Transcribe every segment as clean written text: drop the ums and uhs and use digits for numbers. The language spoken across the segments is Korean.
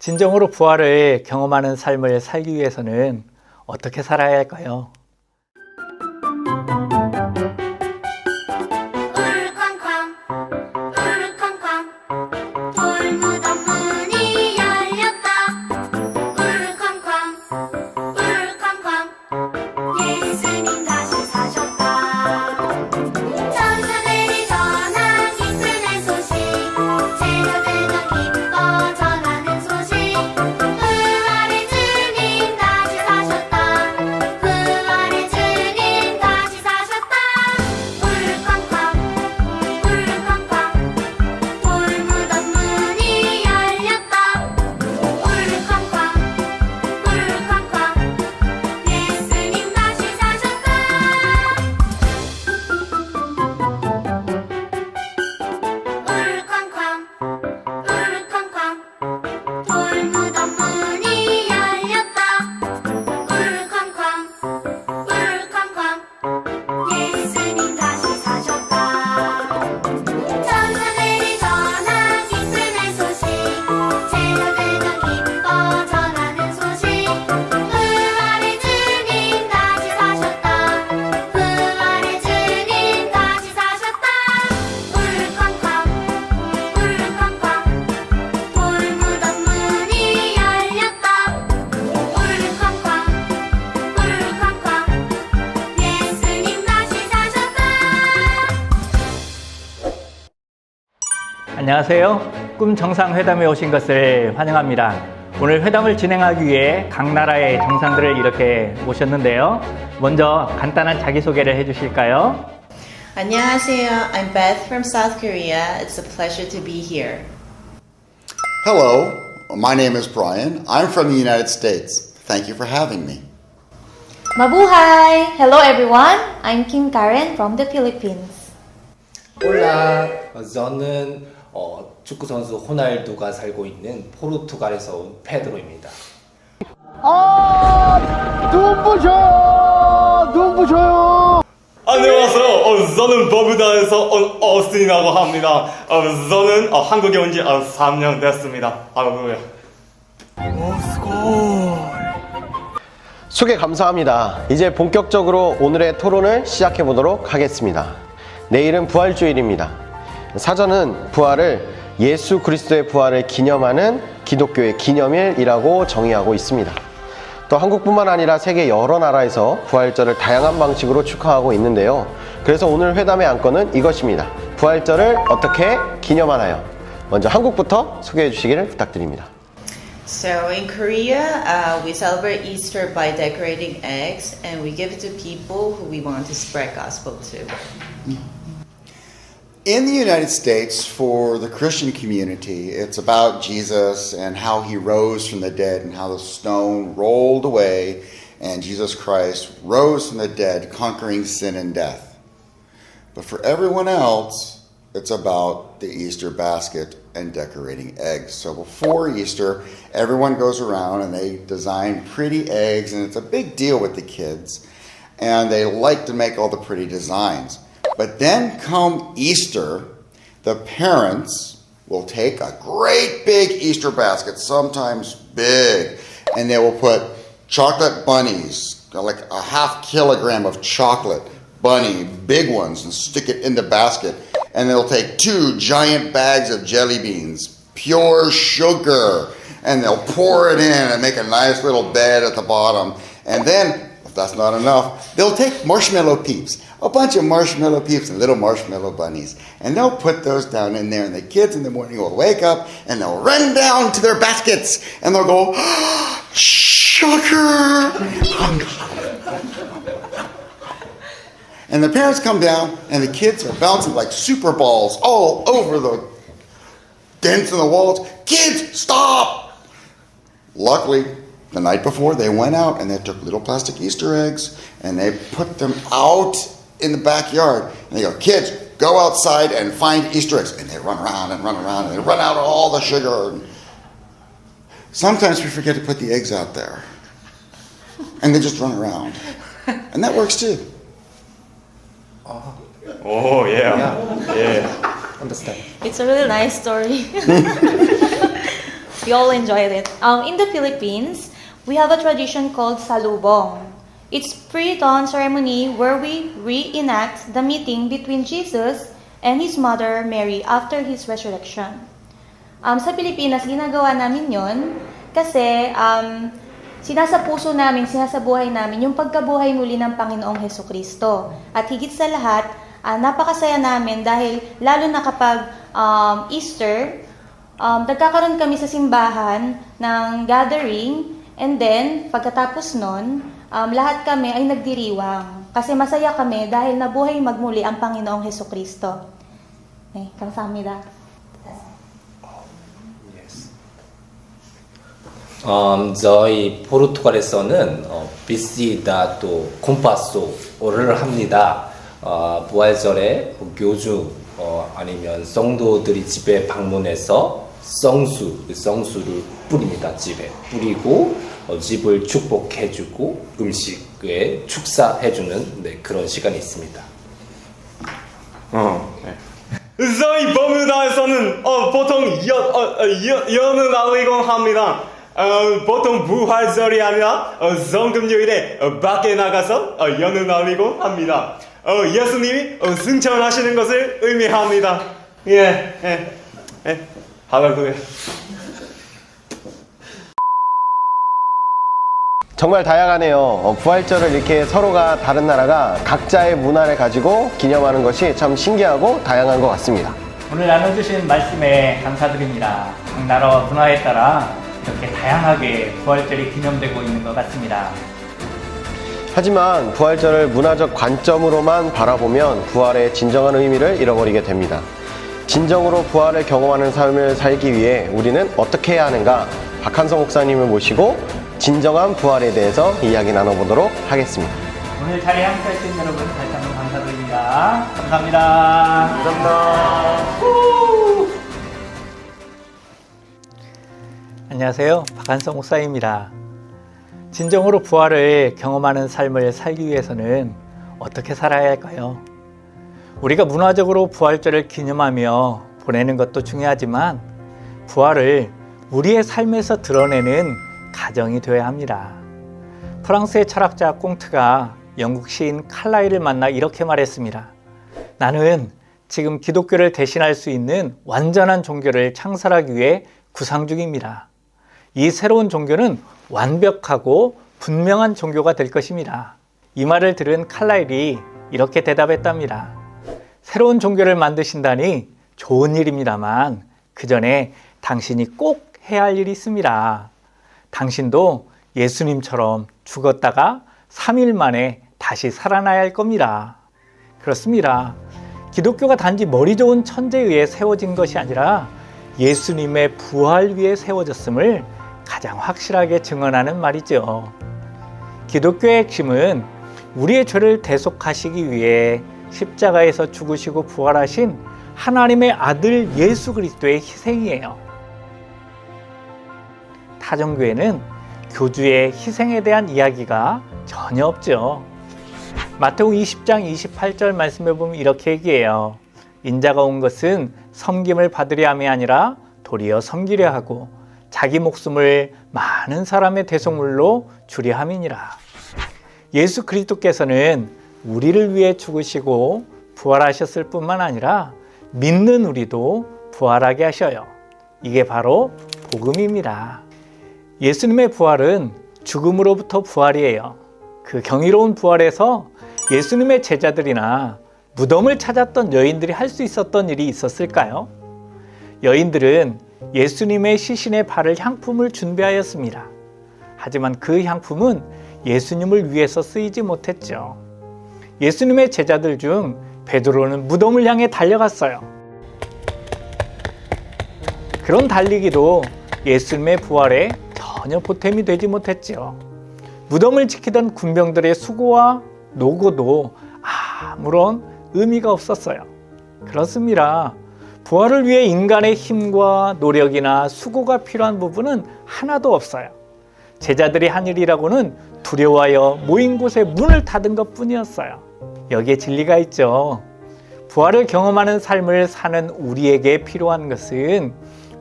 진정으로 부활을 경험하는 삶을 살기 위해서는 어떻게 살아야 할까요? 울쾅쾅 울쾅쾅 돌무덤 문이 열렸다. 울쾅쾅 울쾅쾅 예수님 다시 사셨다. 천사들이 전한 기쁜 소식, 제자들도 기뻐 전하는 소식. 부활의 주님 다시 사셨다. 부활의 주님 다시 사셨다. 울쾅쾅 울쾅쾅 돌무덤 문이 열렸다. 울쾅쾅 울쾅쾅 예수님 다시 사셨다. 울쾅쾅 울쾅쾅 돌무덤 문이 열렸다. 울쾅쾅 울쾅쾅 예수님 다시 사셨다. 천사들이 전한 기쁜 소식, 제자들도 기뻐 전하는 소식. 부활의 주님 다시 사셨다. 부활의 주님 다시 사셨다. 울쾅쾅 울쾅쾅 돌무덤 문이 열렸다. 울쾅쾅 울쾅쾅 예수님 다시 사셨다. 안녕하세요. 꿈 정상회담에 오신 것을 환영합니다. 오늘 회담을 진행하기 위해 각 나라의 정상들을 이렇게 모셨는데요. 먼저 간단한 자기소개를 해주실까요? 안녕하세요. I'm Beth from South Korea. It's a pleasure to be here. Hello, my name is Brian. I'm from the United States. Thank you for having me. Mabuhay! Hello everyone, I'm Kim Karen from the Philippines. 홀라, 저는 축구 선수 호날두가 살고 있는 포르투갈에서 온 페드로입니다. 안녕하세요. 저는 버뮤다에서 온 어스틴이라고 합니다. 저는 한국에 온 지 3년 됐습니다. 할렐루야. 소개 감사합니다. 이제 본격적으로 오늘의 토론을 시작해 보도록 하겠습니다. 내일은 부활주일입니다. 사전은 부활을 예수 그리스도의 부활을 기념하는 기독교의 기념일이라고 정의하고 있습니다. 또 한국뿐만 아니라 세계 여러 나라에서 부활절을 다양한 방식으로 축하하고 있는데요. 그래서 오늘 회담의 안건은 이것입니다. 부활절을 어떻게 기념하나요? 먼저 한국부터 소개해 주시기를 부탁드립니다. So in Korea, we celebrate Easter by decorating eggs, and we give it to people who we want to spread gospel to. In the United States, for the Christian community, it's about Jesus and how he rose from the dead and how the stone rolled away and Jesus Christ rose from the dead, conquering sin and death. But for everyone else, it's about the Easter basket and decorating eggs. So before Easter, everyone goes around and they design pretty eggs, and it's a big deal with the kids. And they like to make all the pretty designs. But then come Easter, the parents will take a great big Easter basket, sometimes big, and they will put chocolate bunnies, like a ½ kilogram of chocolate bunny, big ones, and stick it in the basket. And they'll take 2 giant bags of jelly beans, pure sugar, and they'll pour it in and make a nice little bed at the bottom. And then, if that's not enough, they'll take marshmallow peeps, a bunch of marshmallow peeps and little marshmallow bunnies, and they'll put those down in there, and the kids in the morning will wake up and they'll run down to their baskets and they'll go, sugar! And the parents come down and the kids are bouncing like super balls all over the dents in the walls. Kids, stop! Luckily, the night before, they went out and they took little plastic Easter eggs and they put them out in the backyard. And they go, kids, go outside and find Easter eggs. And they run around and run around and they run out all the sugar. Sometimes we forget to put the eggs out there. And they just run around. And that works too. Oh, yeah. Understand. It's a really nice story. We all enjoyed it. In the Philippines, we have a tradition called salubong. It's pre-dawn ceremony where we reenact the meeting between Jesus and his mother Mary after his resurrection. Sa Pilipinas, ginagawa namin yon kasi sinasabuhay namin yung pagkabuhay muli ng Panginoong Hesukristo. At higit sa lahat, napakasaya namin dahil lalo na kapag Easter, nagkakaroon kami sa simbahan ng gathering, and then pagkatapos nun, lahat kami ay nagdiriwang. Kasi masaya kami dahil nabuhay magmuli ang Panginoong Hesukristo. 감사합니다. 저희 포르투갈에서는 비시다 또 콤파소를 합니다. 부활절에 교주 아니면 성도들이 집에 방문해서 성수를 뿌립니다. 집에 뿌리고 집을 축복해주고 음식에 축사해주는 그런 시간이 있습니다. 저희 버뮤다에서는 보통 연을 날리곤 합니다. 보통 부활절이 아니라 성금요일에 밖에 나가서 연을 날리곤 합니다. 예수님이 승천하시는 것을 의미합니다. 할렐루야. 정말 다양하네요. 부활절을 이렇게 서로가 다른 나라가 각자의 문화를 가지고 기념하는 것이 참 신기하고 다양한 것 같습니다. 오늘 나눠주신 말씀에 감사드립니다. 각 나라와 문화에 따라 이렇게 다양하게 부활절이 기념되고 있는 것 같습니다. 하지만 부활절을 문화적 관점으로만 바라보면 부활의 진정한 의미를 잃어버리게 됩니다. 진정으로 부활을 경험하는 삶을 살기 위해 우리는 어떻게 해야 하는가? 박한성 목사님을 모시고 진정한 부활에 대해서 이야기 나눠보도록 하겠습니다. 오늘 자리에 함께 하신 여러분 다시 한번 감사드립니다. 감사합니다. 감사합니다. 안녕하세요. 박한성 목사입니다. 진정으로 부활을 경험하는 삶을 살기 위해서는 어떻게 살아야 할까요? 우리가 문화적으로 부활절을 기념하며 보내는 것도 중요하지만 부활을 우리의 삶에서 드러내는 가정이 되어야 합니다. 프랑스의 철학자 꽁트가 영국 시인 칼라일을 만나 이렇게 말했습니다. 나는 지금 기독교를 대신할 수 있는 완전한 종교를 창설하기 위해 구상 중입니다. 이 새로운 종교는 완벽하고 분명한 종교가 될 것입니다. 이 말을 들은 칼라일이 이렇게 대답했답니다. 새로운 종교를 만드신다니 좋은 일입니다만 그 전에 당신이 꼭 해야 할 일이 있습니다. 당신도 예수님처럼 죽었다가 3일 만에 다시 살아나야 할 겁니다. 그렇습니다. 기독교가 단지 머리 좋은 천재에 의해 세워진 것이 아니라 예수님의 부활 위에 세워졌음을 가장 확실하게 증언하는 말이죠. 기독교의 핵심은 우리의 죄를 대속하시기 위해 십자가에서 죽으시고 부활하신 하나님의 아들 예수 그리스도의 희생이에요. 타종교에는 교주의 희생에 대한 이야기가 전혀 없죠. 마태복음 20장 28절 말씀에 보면 이렇게 얘기해요. 인자가 온 것은 섬김을 받으려 함이 아니라 도리어 섬기려 하고 자기 목숨을 많은 사람의 대속물로 주려 함이니라. 예수 그리스도께서는 우리를 위해 죽으시고 부활하셨을 뿐만 아니라 믿는 우리도 부활하게 하셔요. 이게 바로 복음입니다. 예수님의 부활은 죽음으로부터 부활이에요. 그 경이로운 부활에서 예수님의 제자들이나 무덤을 찾았던 여인들이 할 수 있었던 일이 있었을까요? 여인들은 예수님의 시신에 바를 향품을 준비하였습니다. 하지만 그 향품은 예수님을 위해서 쓰이지 못했죠. 예수님의 제자들 중 베드로는 무덤을 향해 달려갔어요. 그런 달리기도 예수님의 부활에 전혀 보탬이 되지 못했죠. 무덤을 지키던 군병들의 수고와 노고도 아무런 의미가 없었어요. 그렇습니다. 부활을 위해 인간의 힘과 노력이나 수고가 필요한 부분은 하나도 없어요. 제자들이 한 일이라고는 두려워하여 모인 곳에 문을 닫은 것 뿐이었어요. 여기에 진리가 있죠. 부활을 경험하는 삶을 사는 우리에게 필요한 것은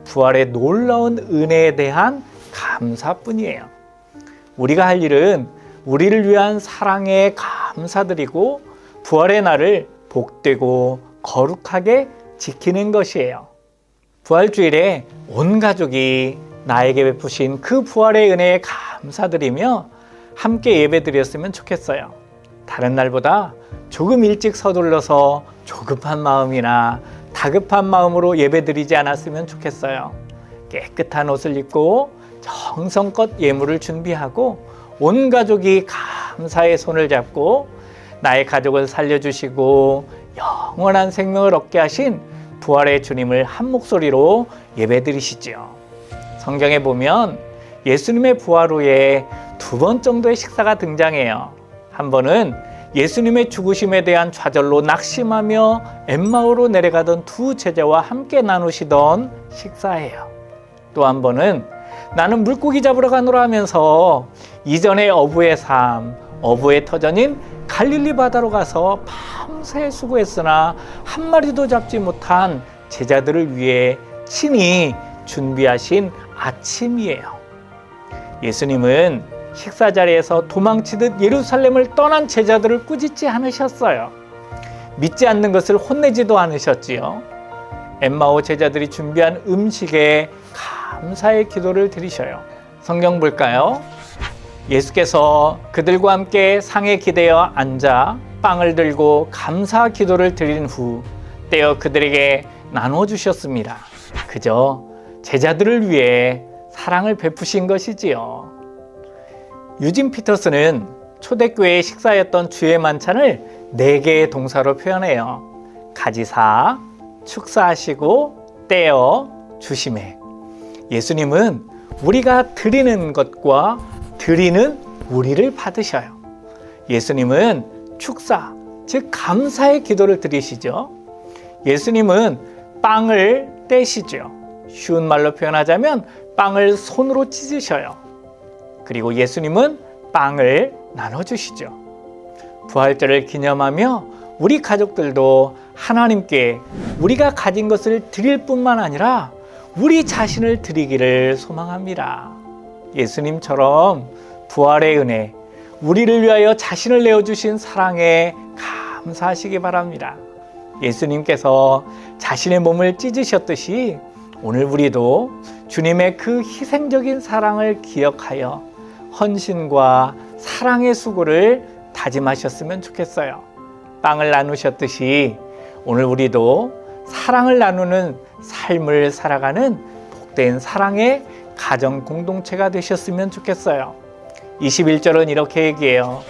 부활의 놀라운 은혜에 대한 감사뿐이에요. 우리가 할 일은 우리를 위한 사랑에 감사드리고 부활의 날을 복되고 거룩하게 지키는 것이에요. 부활주일에 온 가족이 나에게 베푸신 그 부활의 은혜에 감사드리며 함께 예배드렸으면 좋겠어요. 다른 날보다 조금 일찍 서둘러서 조급한 마음이나 다급한 마음으로 예배드리지 않았으면 좋겠어요. 깨끗한 옷을 입고 정성껏 예물을 준비하고 온 가족이 감사의 손을 잡고 나의 가족을 살려주시고 영원한 생명을 얻게 하신 부활의 주님을 한 목소리로 예배드리시지요. 성경에 보면 예수님의 부활 후에 2번 정도의 식사가 등장해요. 한 번은 예수님의 죽으심에 대한 좌절로 낙심하며 엠마오로 내려가던 2 제자와 함께 나누시던 식사예요. 또 한 번은 나는 물고기 잡으러 가노라 하면서 이전의 어부의 삶, 어부의 터전인 갈릴리 바다로 가서 밤새 수고했으나 한 마리도 잡지 못한 제자들을 위해 친히 준비하신 아침이에요. 예수님은 식사 자리에서 도망치듯 예루살렘을 떠난 제자들을 꾸짖지 않으셨어요. 믿지 않는 것을 혼내지도 않으셨지요. 엠마오 제자들이 준비한 음식에 감사의 기도를 드리셔요. 성경 볼까요? 예수께서 그들과 함께 상에 기대어 앉아 빵을 들고 감사 기도를 드린 후 떼어 그들에게 나눠 주셨습니다. 그저 제자들을 위해 사랑을 베푸신 것이지요. 유진 피터스는 초대교회의 식사였던 주의 만찬을 4개의 동사로 표현해요. 가지사, 축사하시고, 떼어, 주심해. 예수님은 우리가 드리는 것과 드리는 우리를 받으셔요. 예수님은 축사, 즉 감사의 기도를 드리시죠. 예수님은 빵을 떼시죠. 쉬운 말로 표현하자면 빵을 손으로 찢으셔요. 그리고 예수님은 빵을 나눠주시죠. 부활절을 기념하며 우리 가족들도 하나님께 우리가 가진 것을 드릴 뿐만 아니라 우리 자신을 드리기를 소망합니다. 예수님처럼 부활의 은혜, 우리를 위하여 자신을 내어주신 사랑에 감사하시기 바랍니다. 예수님께서 자신의 몸을 찢으셨듯이 오늘 우리도 주님의 그 희생적인 사랑을 기억하여 헌신과 사랑의 수고를 다짐하셨으면 좋겠어요. 빵을 나누셨듯이 오늘 우리도 사랑을 나누는 삶을 살아가는 복된 사랑의 가정 공동체가 되셨으면 좋겠어요. 21절은 이렇게 얘기해요.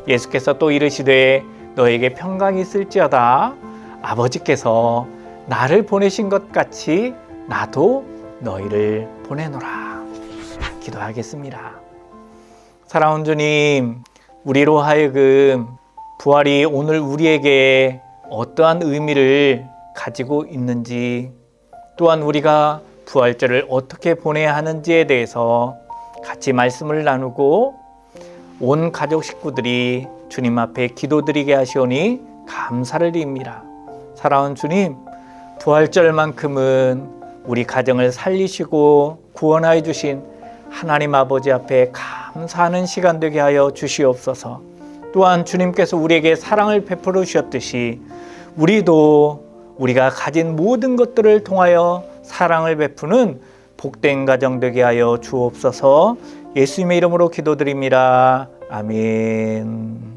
예수께서 또 이르시되 너에게 평강이 있을지어다. 아버지께서 나를 보내신 것 같이 나도 너희를 보내노라. 기도하겠습니다. 사랑하는 주님, 우리로 하여금 부활이 오늘 우리에게 어떠한 의미를 가지고 있는지, 또한 우리가 부활절을 어떻게 보내야 하는지에 대해서 같이 말씀을 나누고 온 가족 식구들이 주님 앞에 기도드리게 하시오니 감사를 드립니다. 사랑하는 주님, 부활절만큼은 우리 가정을 살리시고 구원하여 주신 하나님 아버지 앞에 감사하는 시간 되게 하여 주시옵소서. 또한 주님께서 우리에게 사랑을 베풀어 주셨듯이 우리도 우리가 가진 모든 것들을 통하여 사랑을 베푸는 복된 가정 되게 하여 주옵소서. 예수님의 이름으로 기도드립니다. 아멘.